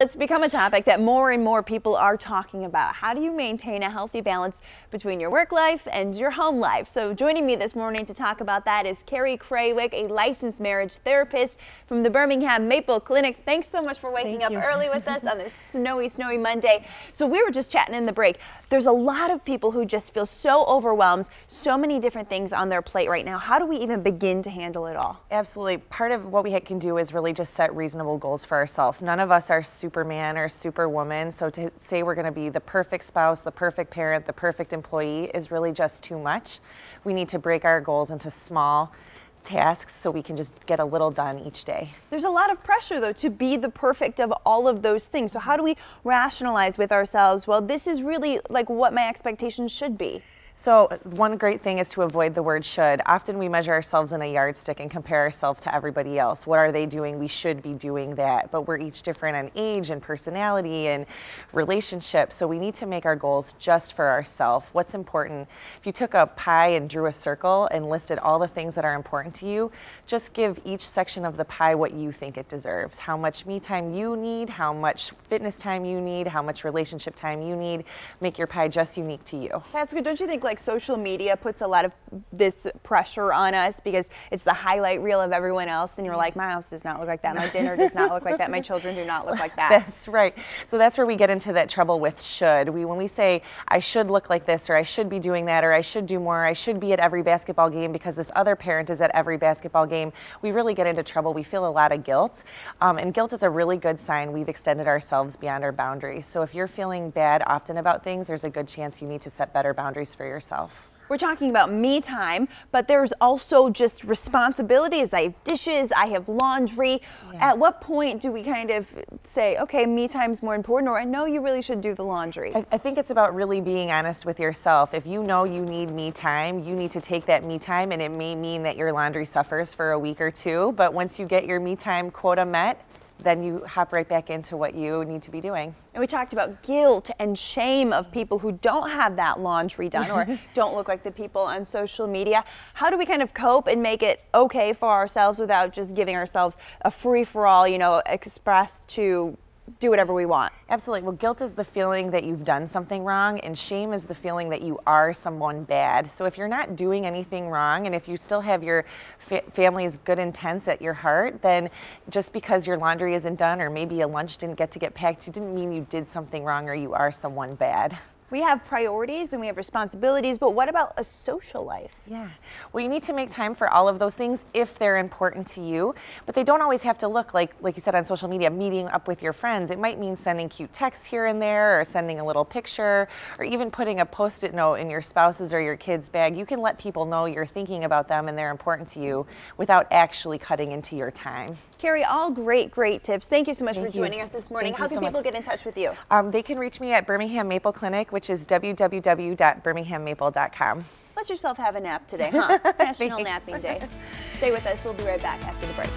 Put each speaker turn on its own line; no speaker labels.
It's become a topic that more and more people are talking about. How do you maintain a healthy balance between your work life and your home life? So joining me this morning to talk about that is Carrie Craywick, a licensed marriage therapist from the Birmingham Maple Clinic. Thanks so much for waking up early with us on this snowy Monday. So we were just chatting in the break. There's a lot of people who just feel so overwhelmed, so many different things on their plate right now. How do we even begin to handle it all?
Absolutely. Part of what we can do is really just set reasonable goals for ourselves. None of us are Superman or Superwoman, so to say we're going to be the perfect spouse, the perfect parent, the perfect employee is really just too much. We need to break our goals into small tasks so we can just get a little done each day.
There's a lot of pressure though to be the perfect of all of those things. So how do we rationalize with ourselves, well, this is really like what my expectations should be?
So one great thing is to avoid the word should. Often we measure ourselves in a yardstick and compare ourselves to everybody else. What are they doing? We should be doing that. But we're each different in age and personality and relationship. So we need to make our goals just for ourselves. What's important? If you took a pie and drew a circle and listed all the things that are important to you, just give each section of the pie what you think it deserves. How much me time you need, how much fitness time you need, how much relationship time you need. Make your pie just unique to you.
That's good. Don't you think like social media puts a lot of this pressure on us because it's the highlight reel of everyone else and you're like, my house does not look like that, my dinner does not look like that, my children do not look like that.
That's right. So that's where we get into that trouble with should. When we say I should look like this, or I should be doing that, or I should do more, I should be at every basketball game because this other parent is at every basketball game, we really get into trouble. We feel a lot of guilt, and guilt is a really good sign we've extended ourselves beyond our boundaries. So if you're feeling bad often about things, there's a good chance you need to set better boundaries for yourself.
We're talking about me time, but there's also just responsibilities. I have dishes, I have laundry. Yeah. At what point do we kind of say, okay, me time's more important, or I know you really should do the laundry?
I think it's about really being honest with yourself. If you know you need me time, you need to take that me time, and it may mean that your laundry suffers for a week or two, but once you get your me time quota met, then you hop right back into what you need to be doing.
And we talked about guilt and shame of people who don't have that laundry done or don't look like the people on social media. How do we kind of cope and make it okay for ourselves without just giving ourselves a free-for-all, express to do whatever we want?
Absolutely. Well, guilt is the feeling that you've done something wrong, and shame is the feeling that you are someone bad. So if you're not doing anything wrong, and if you still have your family's good intents at your heart, then just because your laundry isn't done, or maybe a lunch didn't get packed, it didn't mean you did something wrong or you are someone bad.
We have priorities and we have responsibilities, but what about a social life?
Yeah. Well, you need to make time for all of those things if they're important to you, but they don't always have to look like you said on social media, meeting up with your friends. It might mean sending cute texts here and there, or sending a little picture, or even putting a Post-it note in your spouse's or your kid's bag. You can let people know you're thinking about them and they're important to you without actually cutting into your time.
Carrie, all great tips. Thank you so much for joining us this morning. How can people get in touch with you?
They can reach me at Birmingham Maple Clinic, which is www.birminghammaple.com.
Let yourself have a nap today, huh? National Napping Day. Stay with us. We'll be right back after the break.